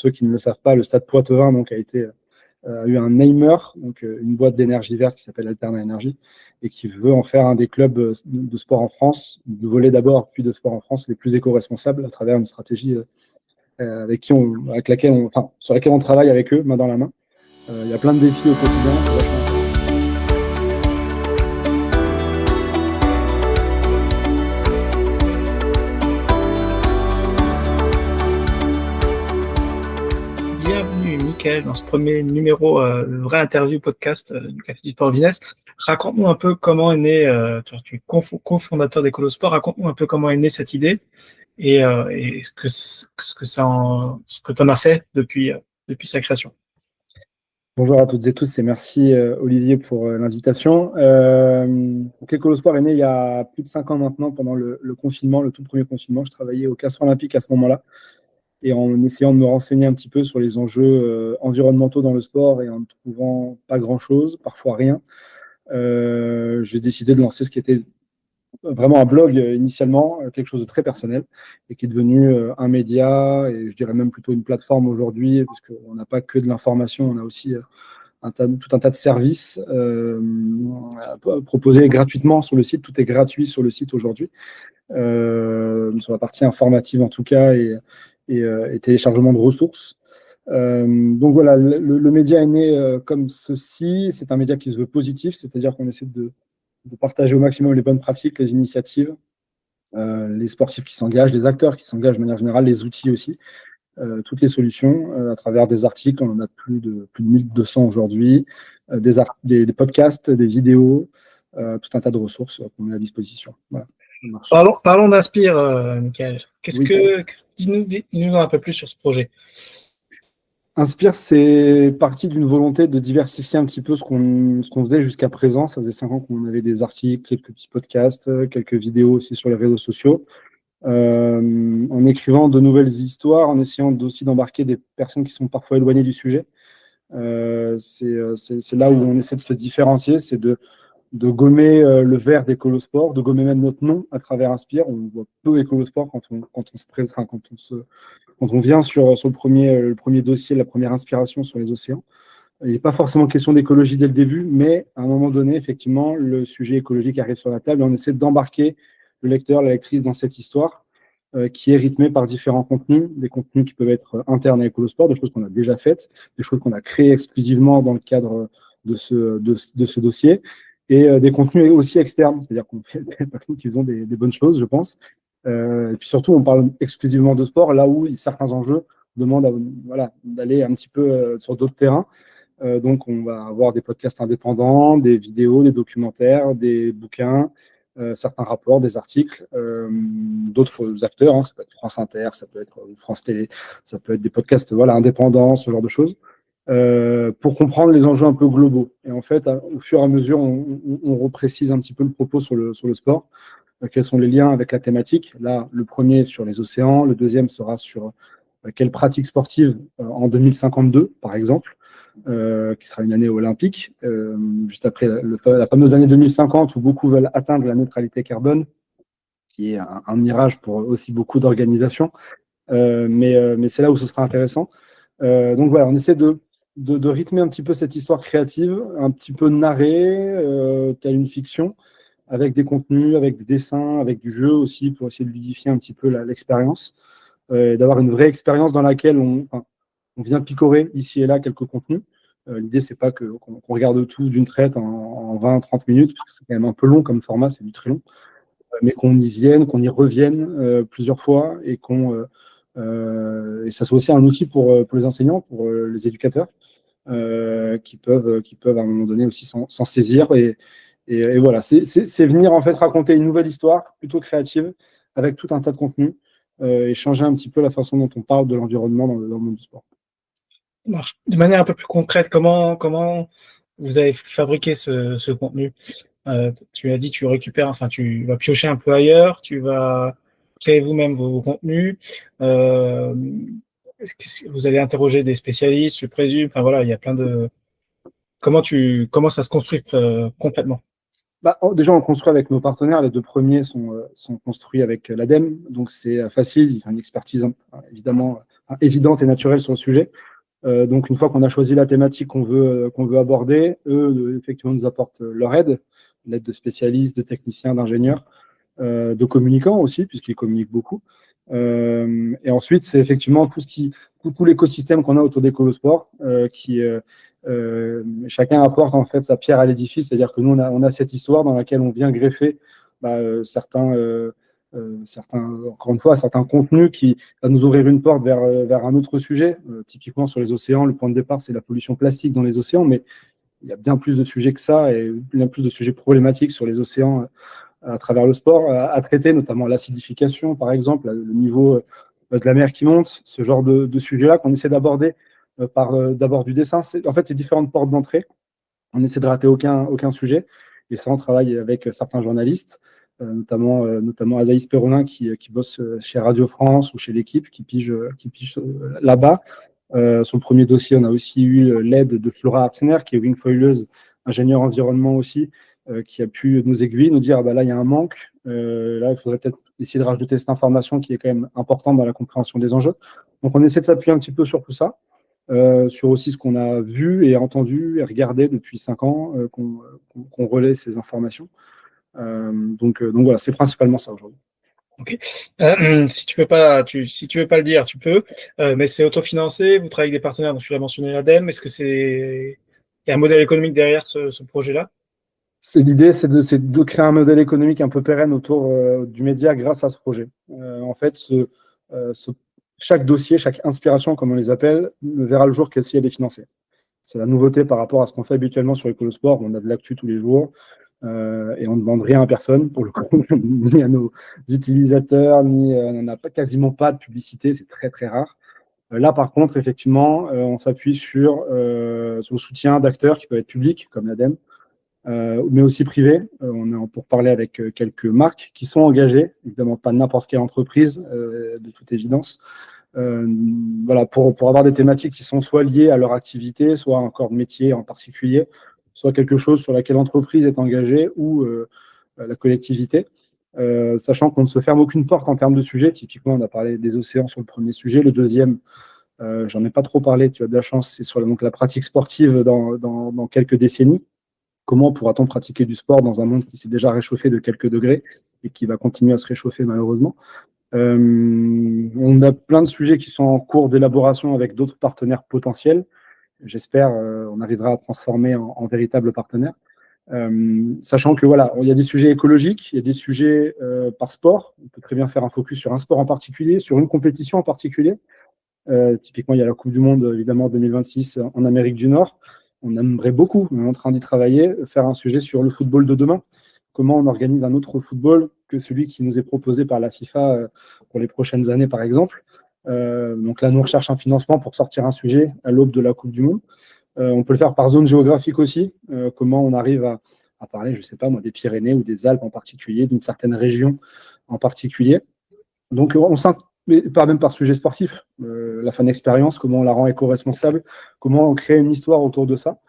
ceux qui ne le savent pas, le Stade Poitevin donc, a eu un Namer, donc une boîte d'énergie verte qui s'appelle Alterna Énergie, et qui veut en faire un des clubs de sport en France, de volley d'abord, puis de sport en France, les plus éco-responsables à travers une stratégie sur laquelle on travaille avec eux, main dans la main. Il y a plein de défis au quotidien. C'est vachement Bienvenue, Mickaël, dans ce premier numéro, le vrai interview podcast du Café du Sport Vinesse. Raconte-nous un peu comment est né, tu es cofondateur d'Ecolosport, raconte-nous un peu comment est née cette idée et ce que tu en as fait depuis sa création. Bonjour à toutes et tous et merci Olivier pour l'invitation. Ecolosport est né il y a plus de 5 ans maintenant, pendant le confinement, le tout premier confinement. Je travaillais au Castres Olympique à ce moment-là, et en essayant de me renseigner un petit peu sur les enjeux environnementaux dans le sport, et en ne trouvant pas grand-chose, parfois rien, j'ai décidé de lancer ce qui était vraiment un blog initialement, quelque chose de très personnel, et qui est devenu un média, et je dirais même plutôt une plateforme aujourd'hui, parce qu'on n'a pas que de l'information, on a aussi tout un tas de services proposés gratuitement sur le site. Tout est gratuit sur le site aujourd'hui, sur la partie informative en tout cas, et téléchargement de ressources. Donc voilà, le média est né comme ceci. C'est un média qui se veut positif, c'est-à-dire qu'on essaie de partager au maximum les bonnes pratiques, les initiatives, les sportifs qui s'engagent, les acteurs qui s'engagent de manière générale, les outils aussi, toutes les solutions à travers des articles. On en a plus de 1200 aujourd'hui, des podcasts, des vidéos, tout un tas de ressources qu'on met à disposition. Voilà. Parlons d'Inspire, Mickaël. Dis-nous un peu plus sur ce projet. Inspire, c'est parti d'une volonté de diversifier un petit peu ce qu'on faisait jusqu'à présent. Ça faisait 5 ans qu'on avait des articles, quelques petits podcasts, quelques vidéos aussi sur les réseaux sociaux. En écrivant de nouvelles histoires, en essayant aussi d'embarquer des personnes qui sont parfois éloignées du sujet. C'est là où on essaie de se différencier, c'est de gommer le vert d'Ecolosport, de gommer même notre nom à travers Inspire. On voit peu Ecolosport quand on vient sur le premier dossier, la première inspiration sur les océans. Il n'est pas forcément question d'écologie dès le début, mais à un moment donné, effectivement, le sujet écologique arrive sur la table et on essaie d'embarquer le lecteur, la lectrice dans cette histoire qui est rythmée par différents contenus, des contenus qui peuvent être internes à Ecolosport, des choses qu'on a déjà faites, des choses qu'on a créées exclusivement dans le cadre de ce dossier, et des contenus aussi externes, c'est-à-dire qu'on fait des contenus qui ont des bonnes choses, je pense. Et puis surtout, on parle exclusivement de sport, là où certains enjeux demandent d'aller un petit peu sur d'autres terrains. Donc, on va avoir des podcasts indépendants, des vidéos, des documentaires, des bouquins, certains rapports, des articles, d'autres acteurs, ça peut être France Inter, ça peut être France Télé, ça peut être des podcasts indépendants, ce genre de choses, pour comprendre les enjeux un peu globaux. Et en fait, au fur et à mesure, on reprécise un petit peu le propos sur le sport. Quels sont les liens avec la thématique? Là, le premier sur les océans, le deuxième sera sur quelles pratiques sportives en 2052, par exemple, qui sera une année olympique, juste après la fameuse année 2050 où beaucoup veulent atteindre la neutralité carbone, qui est un mirage pour aussi beaucoup d'organisations. Mais c'est là où ce sera intéressant. Donc voilà, on essaie de rythmer un petit peu cette histoire créative, un petit peu narrée, telle une fiction, avec des contenus, avec des dessins, avec du jeu aussi, pour essayer de ludifier un petit peu l'expérience, d'avoir une vraie expérience dans laquelle on vient picorer ici et là quelques contenus. L'idée, c'est pas qu'on regarde tout d'une traite en 20-30 minutes, parce que c'est quand même un peu long comme format, c'est du très long, mais qu'on y vienne, qu'on y revienne plusieurs fois, et ça soit aussi un outil pour les enseignants, pour les éducateurs, qui peuvent à un moment donné aussi s'en saisir. Et voilà, c'est venir en fait raconter une nouvelle histoire plutôt créative avec tout un tas de contenus, et changer un petit peu la façon dont on parle de l'environnement dans le monde du sport. De manière un peu plus concrète, comment vous avez fabriqué ce contenu? Tu as dit, tu vas piocher un peu ailleurs, tu vas créer vous-même vos contenus. Vous allez interroger des spécialistes, je présume. Enfin voilà, il y a plein de. Comment ça se construit complètement? Déjà, on construit avec nos partenaires. Les 2 premiers sont construits avec l'ADEME, donc c'est facile. Ils ont une expertise évidemment évidente et naturelle sur le sujet. Donc, une fois qu'on a choisi la thématique qu'on veut aborder, eux, effectivement, nous apportent leur aide, l'aide de spécialistes, de techniciens, d'ingénieurs, de communicants aussi, puisqu'ils communiquent beaucoup. Et ensuite, c'est effectivement tout l'écosystème qu'on a autour d'Ecolosport, chacun apporte en fait sa pierre à l'édifice, c'est-à-dire que nous, on a cette histoire dans laquelle on vient greffer certains, encore une fois, certains contenus qui va nous ouvrir une porte vers un autre sujet. Typiquement sur les océans, le point de départ, c'est la pollution plastique dans les océans, mais il y a bien plus de sujets que ça et bien plus de sujets problématiques sur les océans à travers le sport à traiter, notamment l'acidification, par exemple, le niveau de la mer qui monte, ce genre de sujet-là qu'on essaie d'aborder par d'abord du dessin. En fait, c'est différentes portes d'entrée. On essaie de rater aucun sujet. Et ça, on travaille avec certains journalistes, notamment Azaïs Perronin qui bosse chez Radio France ou chez l'équipe, qui pige là-bas. Sur le premier dossier, on a aussi eu l'aide de Flora Arsener, qui est wingfoileuse, ingénieure environnement aussi, qui a pu nous aiguiller, nous dire là, il y a un manque. Là, il faudrait peut-être essayer de rajouter cette information qui est quand même importante dans la compréhension des enjeux. Donc, on essaie de s'appuyer un petit peu sur tout ça, sur aussi ce qu'on a vu et entendu et regardé depuis 5 ans, qu'on relaie ces informations. Donc voilà, c'est principalement ça aujourd'hui. Ok. Si tu veux pas le dire, tu peux. Mais c'est autofinancé. Vous travaillez avec des partenaires, donc tu l'as mentionné l'ADEME. Est-ce que il y a un modèle économique derrière ce projet-là? L'idée, c'est de créer un modèle économique un peu pérenne autour du média grâce à ce projet. En fait, chaque dossier, chaque inspiration, comme on les appelle, ne verra le jour que si elle est financée. C'est la nouveauté par rapport à ce qu'on fait habituellement sur Ecolosport. On a de l'actu tous les jours. Et on ne demande rien à personne, pour le coup, ni à nos utilisateurs, on n'a quasiment pas de publicité, c'est très très rare. Là, par contre, effectivement, on s'appuie sur le soutien d'acteurs qui peuvent être publics, comme l'ADEME, mais aussi privés. On est pour parler avec quelques marques qui sont engagées, évidemment pas n'importe quelle entreprise, de toute évidence. Voilà, pour avoir des thématiques qui sont soit liées à leur activité, soit un corps de métier en particulier, soit quelque chose sur laquelle l'entreprise est engagée ou la collectivité, sachant qu'on ne se ferme aucune porte en termes de sujet. Typiquement, on a parlé des océans sur le premier sujet. Le deuxième, j'en ai pas trop parlé, tu as de la chance, c'est sur la pratique sportive dans quelques décennies. Comment pourra-t-on pratiquer du sport dans un monde qui s'est déjà réchauffé de quelques degrés et qui va continuer à se réchauffer malheureusement? On a plein de sujets qui sont en cours d'élaboration avec d'autres partenaires potentiels. J'espère on arrivera à transformer en véritables partenaires. Sachant que voilà, il y a des sujets écologiques, il y a des sujets par sport. On peut très bien faire un focus sur un sport en particulier, sur une compétition en particulier. Typiquement, il y a la Coupe du Monde, évidemment, 2026 en Amérique du Nord. On aimerait beaucoup, on est en train d'y travailler, faire un sujet sur le football de demain. Comment on organise un autre football que celui qui nous est proposé par la FIFA pour les prochaines années, par exemple. Donc là, nous recherchons un financement pour sortir un sujet à l'aube de la Coupe du Monde. On peut le faire par zone géographique aussi. Comment on arrive à parler, je ne sais pas moi, des Pyrénées ou des Alpes en particulier, d'une certaine région en particulier. Donc on pas même par sujet sportif. La fan expérience, comment on la rend éco-responsable, comment on crée une histoire autour de ça.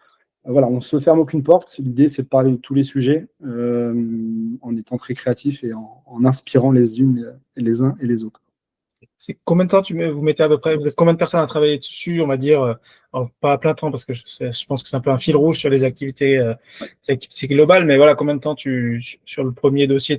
Voilà, on ne se ferme aucune porte. L'idée, c'est de parler de tous les sujets en étant très créatif et en inspirant les uns et les autres. C'est combien de temps vous mettez à peu près? Vous êtes combien de personnes à travailler dessus, on va dire, pas à plein temps, parce que je pense que c'est un peu un fil rouge sur les activités globales, mais voilà, combien de temps sur le premier dossier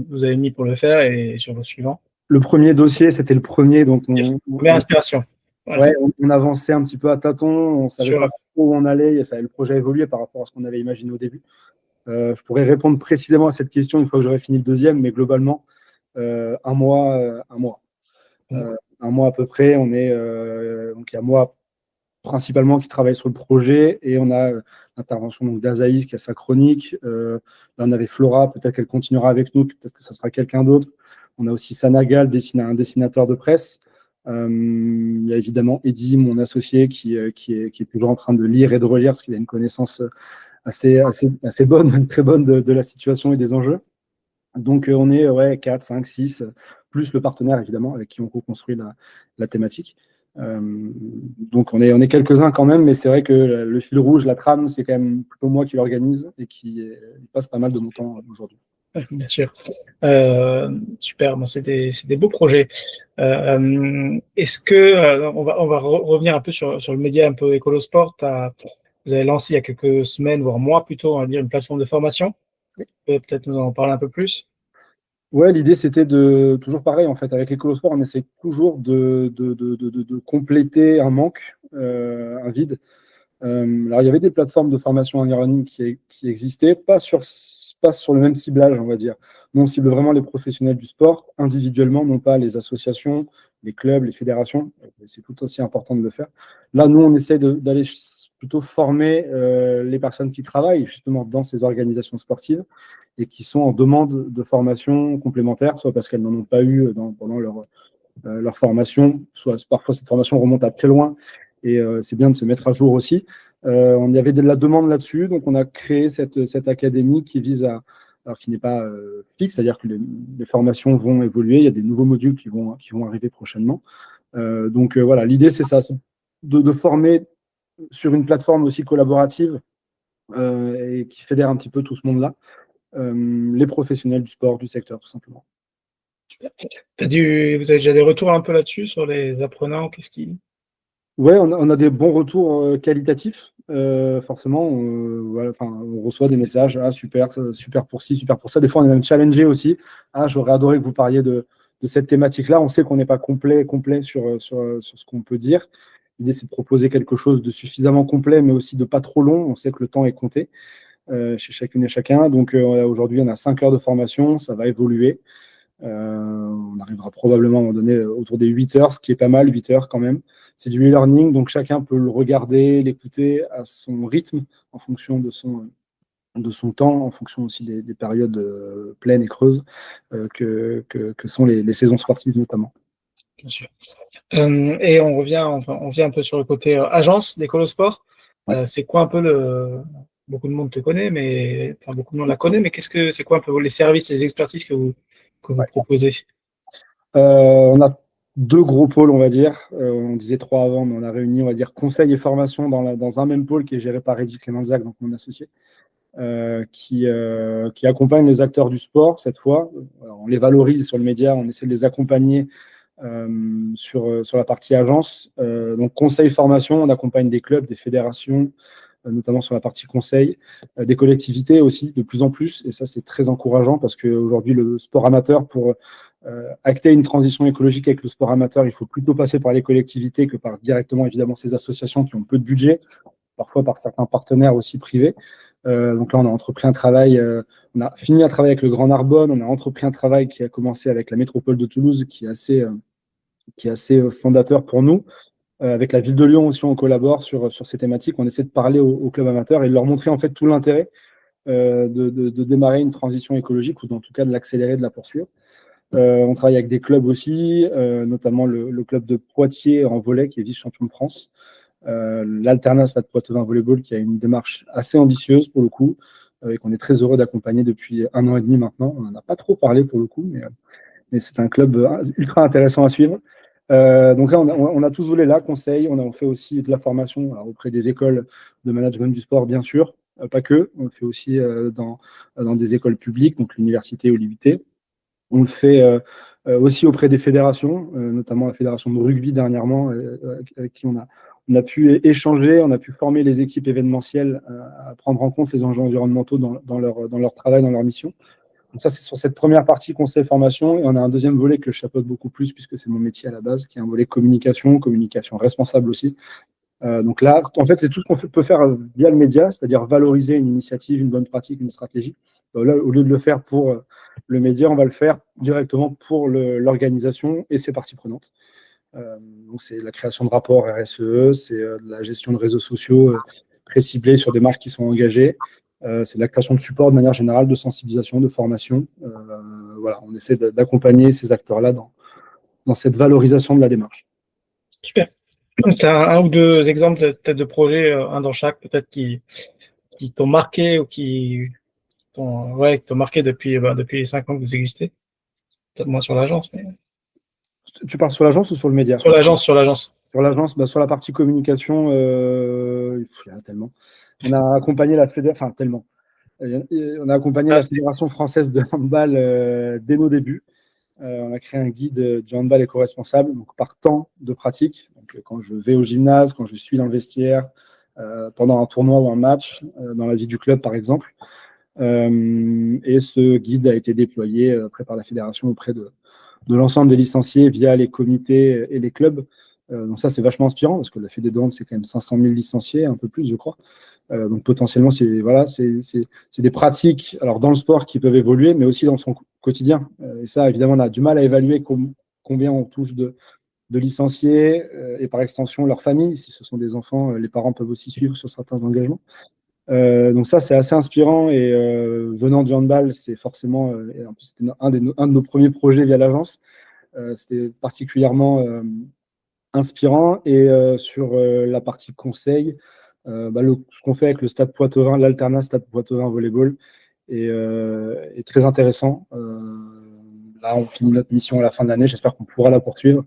vous avez mis pour le faire et sur le suivant? Le premier dossier, c'était le premier, donc première inspiration. Voilà. Ouais, on avançait un petit peu à tâtons, on savait pas trop où on allait, le projet évoluait par rapport à ce qu'on avait imaginé au début. Je pourrais répondre précisément à cette question une fois que j'aurai fini le deuxième, mais globalement, un mois. Un mois à peu près, donc il y a moi principalement qui travaille sur le projet et on a l'intervention d'Azaïs qui a sa chronique. Là, on avait Flora, peut-être qu'elle continuera avec nous, peut-être que ça sera quelqu'un d'autre. On a aussi Sanagal, un dessinateur de presse. Il y a évidemment Eddy, mon associé, qui est toujours en train de lire et de relire parce qu'il a une connaissance assez bonne, très bonne de la situation et des enjeux. Donc, on est 4, 5, 6, plus le partenaire, évidemment, avec qui on co-construit la thématique. Donc, on est quelques-uns quand même, mais c'est vrai que le fil rouge, la trame, c'est quand même plutôt moi qui l'organise et qui passe pas mal de mon temps aujourd'hui. Ouais, bien sûr. Super, bon, c'est des beaux projets. Est-ce que on va revenir un peu sur le média un peu Écolosport. Vous avez lancé il y a quelques semaines, voire mois plutôt, on va dire, une plateforme de formation. Vous pouvez peut-être nous en parler un peu plus? Ouais, l'idée c'était de, toujours pareil en fait, avec l'écolosport, on essaie toujours de compléter un manque, un vide. Alors il y avait des plateformes de formation en e-learning qui existaient, pas sur le même ciblage, on va dire. Nous, on cible vraiment les professionnels du sport individuellement, non pas les associations, les clubs, les fédérations. C'est tout aussi important de le faire. Là, nous, on essaie d'aller plutôt former les personnes qui travaillent justement dans ces organisations sportives et qui sont en demande de formation complémentaire, soit parce qu'elles n'en ont pas eu pendant leur formation, soit parfois cette formation remonte à très loin et c'est bien de se mettre à jour aussi. On y avait de la demande là-dessus, donc on a créé cette académie qui vise alors qui n'est pas fixe, c'est-à-dire que les formations vont évoluer, il y a des nouveaux modules qui vont arriver prochainement. Donc voilà, l'idée c'est ça, c'est de former sur une plateforme aussi collaborative et qui fédère un petit peu tout ce monde-là, les professionnels du sport, du secteur, tout simplement. Vous avez déjà des retours un peu là-dessus sur les apprenants? Ouais, on a des bons retours qualitatifs. Forcément, voilà, on reçoit des messages. Ah, super, super pour ci, super pour ça. Des fois, on est même challengé aussi. Ah, j'aurais adoré que vous parliez de cette thématique-là. On sait qu'on n'est pas complet sur ce qu'on peut dire. L'idée, c'est de proposer quelque chose de suffisamment complet, mais aussi de pas trop long. On sait que le temps est compté chez chacune et chacun. Donc, aujourd'hui, on a 5 heures de formation. Ça va évoluer. On arrivera probablement à un moment donné autour des 8 heures, ce qui est pas mal, 8 heures quand même. C'est du e-learning, donc chacun peut le regarder, l'écouter à son rythme, en fonction de son temps, en fonction aussi des périodes pleines et creuses que sont les saisons sportives notamment. Bien sûr. Et on vient un peu sur le côté agence d'Écolosport. Ouais. C'est quoi un peu beaucoup de monde te connaît, mais enfin beaucoup de monde la connaît, mais c'est quoi un peu les services, les expertises que vous proposez? On a 2 gros pôles, on va dire. On disait 3 avant, mais on a réuni, on va dire, conseil et formation dans un même pôle qui est géré par Eddy Clémenzac, donc mon associé, qui accompagne les acteurs du sport cette fois. Alors, on les valorise sur le média, on essaie de les accompagner sur la partie agence. Donc, conseil formation, on accompagne des clubs, des fédérations, notamment sur la partie conseil, des collectivités aussi, de plus en plus. Et ça, c'est très encourageant parce qu'aujourd'hui, le sport amateur, pour acter une transition écologique avec le sport amateur, il faut plutôt passer par les collectivités que par directement, évidemment, ces associations qui ont peu de budget, parfois par certains partenaires aussi privés. Donc là, on a entrepris un travail, on a fini un travail avec le Grand Narbonne, on a entrepris un travail qui a commencé avec la métropole de Toulouse, qui est assez fondateur pour nous. Avec la ville de Lyon aussi, on collabore sur ces thématiques. On essaie de parler aux clubs amateurs et de leur montrer en fait tout l'intérêt de démarrer une transition écologique ou en tout cas de l'accélérer, de la poursuivre. On travaille avec des clubs aussi, notamment le club de Poitiers en volley qui est vice-champion de France. L'Alternance de Poitevin Volleyball qui a une démarche assez ambitieuse pour le coup et qu'on est très heureux d'accompagner depuis 1 an et demi maintenant. On n'en a pas trop parlé pour le coup, mais c'est un club ultra intéressant à suivre. Donc là, on a tous volé là, conseil. On fait aussi de la formation auprès des écoles de management du sport, bien sûr, pas que. On le fait aussi dans des écoles publiques, donc l'université ou l'UIT. On le fait aussi auprès des fédérations, notamment la fédération de rugby dernièrement, avec qui on a pu échanger, on a pu former les équipes événementielles à prendre en compte les enjeux environnementaux dans leur travail, dans leur mission. Donc ça, c'est sur cette première partie conseil formation. Et on a un deuxième volet que je chapeaute beaucoup plus, puisque c'est mon métier à la base, qui est un volet communication responsable aussi. Donc là, en fait, c'est tout ce qu'on peut faire via le média, c'est-à-dire valoriser une initiative, une bonne pratique, une stratégie. Là, au lieu de le faire pour le média, on va le faire directement pour l'organisation et ses parties prenantes. Donc c'est la création de rapports RSE, c'est de la gestion de réseaux sociaux très ciblés sur des marques qui sont engagées. C'est de la création de support de manière générale, de sensibilisation, de formation. Voilà, on essaie d'accompagner ces acteurs-là dans cette valorisation de la démarche. Super. Tu as un ou deux exemples peut-être de projets, un dans chaque, peut-être qui t'ont marqué ou qui t'ont marqué depuis les 5 ans que vous existez. Peut-être moins sur l'agence, mais. Tu parles sur l'agence ou sur le média? Sur l'agence. Sur l'agence, sur la partie communication, il y en a tellement. On a accompagné la fédération, enfin tellement. On a accompagné la Fédération française de handball dès nos débuts. On a créé un guide du handball éco-responsable, donc par temps de pratique. Donc, quand je vais au gymnase, quand je suis dans le vestiaire, pendant un tournoi ou un match, dans la vie du club par exemple. Et ce guide a été déployé après par la fédération auprès de l'ensemble des licenciés via les comités et les clubs. Donc ça, c'est vachement inspirant parce que la Fédé de hand, c'est quand même 500 000 licenciés, un peu plus, je crois. Donc potentiellement, c'est des pratiques alors dans le sport qui peuvent évoluer, mais aussi dans son quotidien. Et ça, évidemment, on a du mal à évaluer combien on touche de licenciés et par extension leur famille. Si ce sont des enfants, les parents peuvent aussi suivre sur certains engagements. Donc ça, c'est assez inspirant et venant du handball, c'est forcément, et en plus, c'était un de nos premiers projets via l'agence. C'était particulièrement inspirant. Et sur la partie conseil, ce qu'on fait avec le Stade Poitevin, l'alternat Stade Poitevin volleyball est très intéressant. Là, on finit notre mission à la fin de l'année. J'espère qu'on pourra la poursuivre,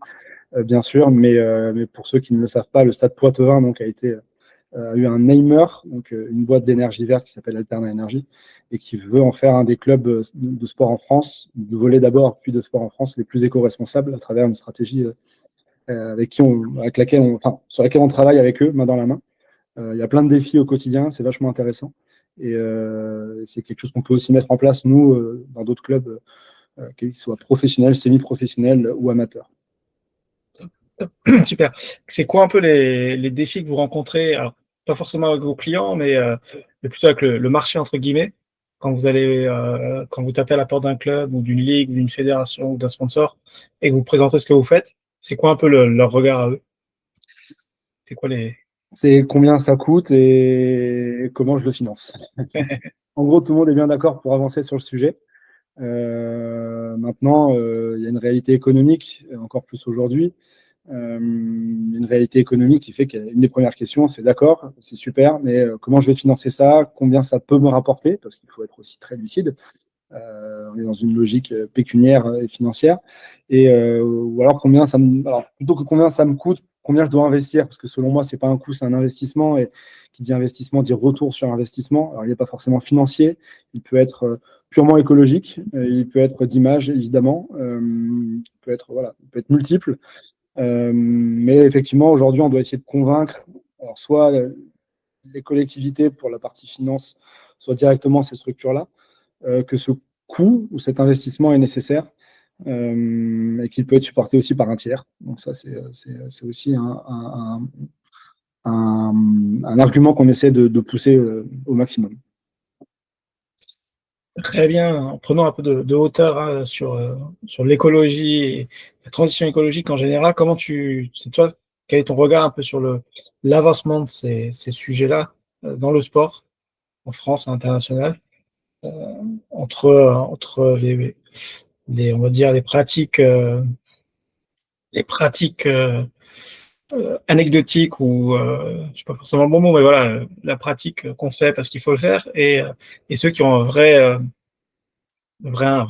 bien sûr. Mais pour ceux qui ne le savent pas, le Stade Poitevin donc, a eu un Namer, donc une boîte d'énergie verte qui s'appelle Alterna Énergie, et qui veut en faire un des clubs de sport en France, de volley d'abord, puis de sport en France, les plus éco-responsables à travers une stratégie sur laquelle on travaille avec eux, main dans la main. Il y a plein de défis au quotidien, c'est vachement intéressant. Et c'est quelque chose qu'on peut aussi mettre en place, nous, dans d'autres clubs, qu'ils soient professionnels, semi-professionnels ou amateurs. Super. C'est quoi un peu les défis que vous rencontrez, alors, pas forcément avec vos clients, mais plutôt avec le marché, entre guillemets, quand vous tapez à la porte d'un club ou d'une ligue, d'une fédération ou d'un sponsor et que vous présentez ce que vous faites, c'est quoi un peu leur regard à eux? C'est combien ça coûte et comment je le finance. En gros, tout le monde est bien d'accord pour avancer sur le sujet. Maintenant, il y a une réalité économique, encore plus aujourd'hui. Une réalité économique qui fait qu'une des premières questions, c'est d'accord, c'est super, mais comment je vais financer ça? Combien ça peut me rapporter? Parce qu'il faut être aussi très lucide. On est dans une logique pécuniaire et financière. Ou alors, plutôt que combien ça me coûte, combien je dois investir? Parce que selon moi, ce n'est pas un coût, c'est un investissement. Et qui dit investissement dit retour sur investissement. Alors, il n'est pas forcément financier, il peut être purement écologique, il peut être d'image, évidemment, il peut être multiple. Mais effectivement, aujourd'hui, on doit essayer de convaincre, alors soit les collectivités pour la partie finance, soit directement ces structures-là, que ce coût ou cet investissement est nécessaire et qu'il peut être supporté aussi par un tiers. Donc ça, c'est aussi un argument qu'on essaie de pousser au maximum. Très bien. En prenant un peu de hauteur sur l'écologie et la transition écologique en général, quel est ton regard un peu sur l'avancement de ces sujets-là dans le sport, en France et international, entre on va dire les pratiques anecdotiques ou je sais pas forcément le bon mot, mais voilà, la pratique qu'on fait parce qu'il faut le faire et ceux qui ont un vrai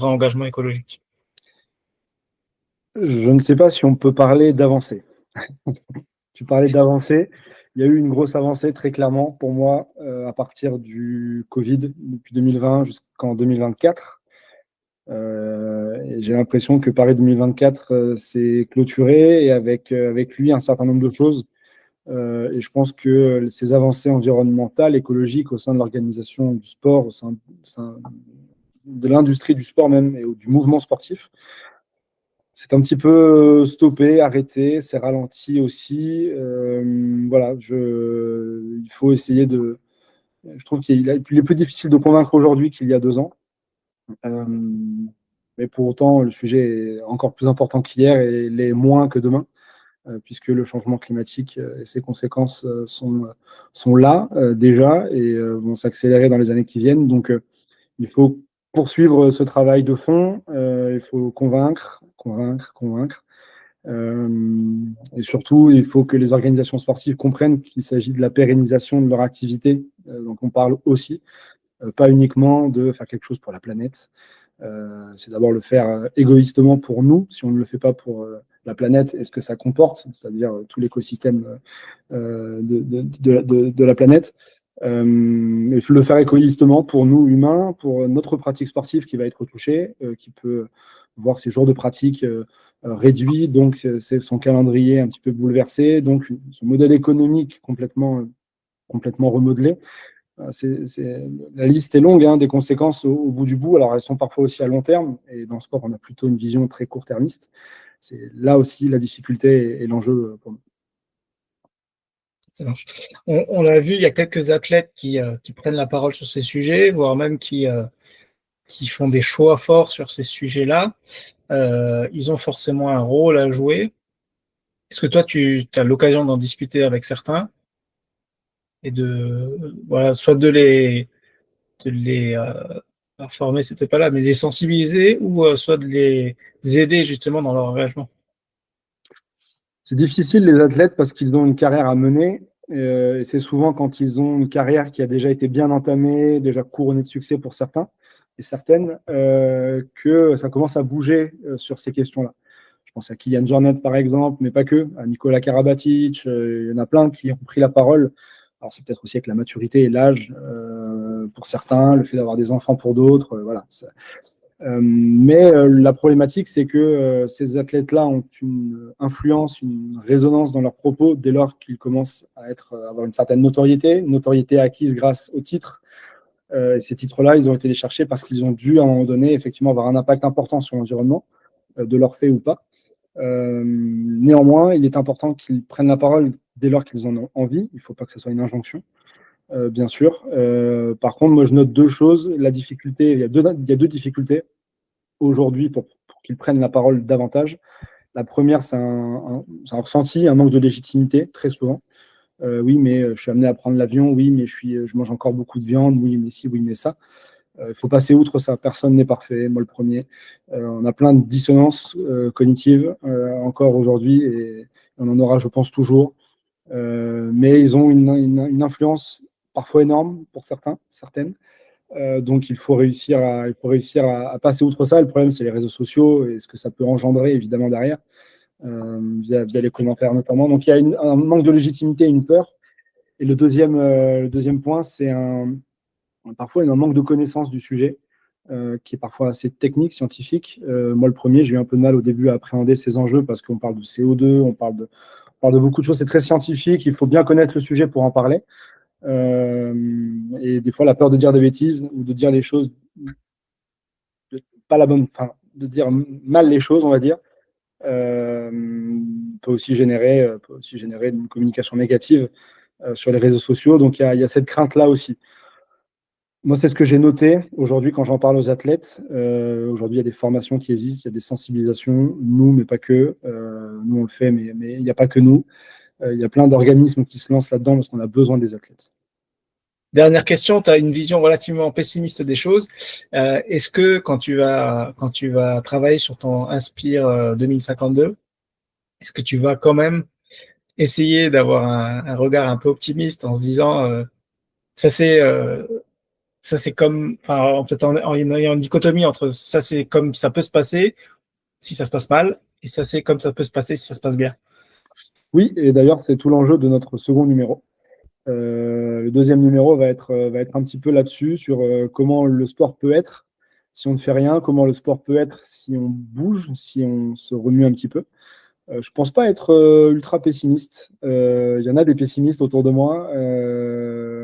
engagement écologique. Je ne sais pas si on peut parler d'avancée. Tu parlais d'avancée. Il y a eu une grosse avancée, très clairement, pour moi, à partir du Covid, depuis 2020 jusqu'en 2024. Et j'ai l'impression que Paris 2024 s'est clôturé et avec lui un certain nombre de choses. Et je pense que ces avancées environnementales, écologiques au sein de l'organisation du sport, au sein de l'industrie du sport même et du mouvement sportif, c'est un petit peu stoppé, arrêté, c'est ralenti aussi. Voilà, il faut essayer de. Je trouve qu'il est plus difficile de convaincre aujourd'hui qu'il y a 2 ans. Mais pour autant, le sujet est encore plus important qu'hier et l'est moins que demain, puisque le changement climatique et ses conséquences sont là déjà et vont s'accélérer dans les années qui viennent. Donc, il faut poursuivre ce travail de fond. Il faut convaincre. Et surtout, il faut que les organisations sportives comprennent qu'il s'agit de la pérennisation de leur activité. Donc, on parle aussi, pas uniquement de faire quelque chose pour la planète. C'est d'abord le faire égoïstement pour nous, si on ne le fait pas pour la planète et ce que ça comporte, c'est-à-dire tout l'écosystème de la planète. Il faut le faire égoïstement pour nous, humains, pour notre pratique sportive qui va être touchée, qui peut voir ses jours de pratique réduits, donc c'est son calendrier un petit peu bouleversé, donc son modèle économique complètement remodelé. La liste est longue, hein, des conséquences au bout du bout. Alors, elles sont parfois aussi à long terme. Et dans le sport, on a plutôt une vision très court-termiste. C'est là aussi la difficulté et l'enjeu pour nous. Ça marche. On l'a vu, il y a quelques athlètes qui prennent la parole sur ces sujets, voire même qui font des choix forts sur ces sujets-là. Ils ont forcément un rôle à jouer. Est-ce que toi, tu as l'occasion d'en discuter avec certains et soit de les former, c'était pas là, mais les sensibiliser ou soit de les aider justement dans leur engagement? C'est difficile, les athlètes, parce qu'ils ont une carrière à mener. Et c'est souvent quand ils ont une carrière qui a déjà été bien entamée, déjà couronnée de succès pour certains et certaines, que ça commence à bouger sur ces questions-là. Je pense à Kylian Jornet, par exemple, mais pas que, à Nicolas Karabatic. Il y en a plein qui ont pris la parole. Alors, c'est peut-être aussi avec la maturité et l'âge pour certains, le fait d'avoir des enfants pour d'autres. Voilà. Mais la problématique, c'est que ces athlètes-là ont une influence, une résonance dans leurs propos dès lors qu'ils commencent à avoir une certaine notoriété acquise grâce aux titres. Et ces titres-là, ils ont été les chercher parce qu'ils ont dû, à un moment donné, effectivement avoir un impact important sur l'environnement, de leur fait ou pas. Néanmoins, il est important qu'ils prennent la parole dès lors qu'ils en ont envie. Il ne faut pas que ce soit une injonction, bien sûr. Par contre, moi, je note deux choses. La difficulté, il y a deux difficultés aujourd'hui pour qu'ils prennent la parole davantage. La première, c'est un ressenti, un manque de légitimité, très souvent. Oui, mais je suis amené à prendre l'avion. Oui, mais je mange encore beaucoup de viande. Oui, mais ci, oui, mais ça. Il faut passer outre ça. Personne n'est parfait, moi le premier. On a plein de dissonances cognitives encore aujourd'hui et on en aura, je pense, toujours. Mais ils ont une influence parfois énorme pour certaines. Donc il faut réussir à passer outre ça. Le problème, c'est les réseaux sociaux et ce que ça peut engendrer évidemment derrière, via les commentaires notamment. Donc il y a un manque de légitimité, une peur. Et le deuxième point, c'est parfois un manque de connaissance du sujet, qui est parfois assez technique, scientifique. Moi, le premier, j'ai eu un peu de mal au début à appréhender ces enjeux parce qu'on parle de CO2, on parle de beaucoup de choses. C'est très scientifique, il faut bien connaître le sujet pour en parler. Et des fois, la peur de dire des bêtises ou de dire les choses pas la bonne, enfin, de dire mal les choses, on va dire, peut aussi générer une communication négative sur les réseaux sociaux. Donc, il y a cette crainte-là aussi. Moi, c'est ce que j'ai noté aujourd'hui quand j'en parle aux athlètes. Aujourd'hui, il y a des formations qui existent, il y a des sensibilisations, nous, mais pas que. Nous, on le fait, mais il n'y a pas que nous. Il y a plein d'organismes qui se lancent là-dedans parce qu'on a besoin des athlètes. Dernière question, tu as une vision relativement pessimiste des choses. Est-ce que quand tu vas travailler sur ton Inspire 2052, est-ce que tu vas quand même essayer d'avoir un regard un peu optimiste en se disant ça c'est comme, enfin, peut-être en ayant une dichotomie entre ça c'est comme ça peut se passer si ça se passe mal, et ça c'est comme ça peut se passer si ça se passe bien? Oui, et d'ailleurs, c'est tout l'enjeu de notre second numéro. Le deuxième numéro va être un petit peu là-dessus, sur comment le sport peut être si on ne fait rien, comment le sport peut être si on bouge, si on se remue un petit peu. Je ne pense pas être ultra pessimiste. Il y en a des pessimistes autour de moi.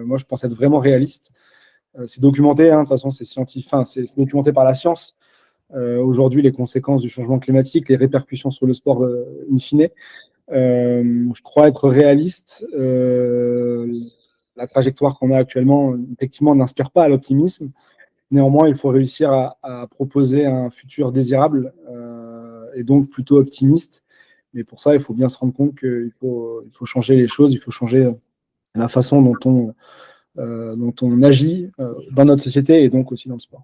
Moi, je pense être vraiment réaliste. C'est documenté, hein, de toute façon, c'est scientifique, enfin, c'est documenté par la science. Aujourd'hui, les conséquences du changement climatique, les répercussions sur le sport in fine. Je crois être réaliste. La trajectoire qu'on a actuellement, effectivement, n'inspire pas à l'optimisme. Néanmoins, il faut réussir à proposer un futur désirable et donc plutôt optimiste. Mais pour ça, il faut bien se rendre compte qu'il faut changer les choses, il faut changer la façon dont on agit dans notre société et donc aussi dans le sport.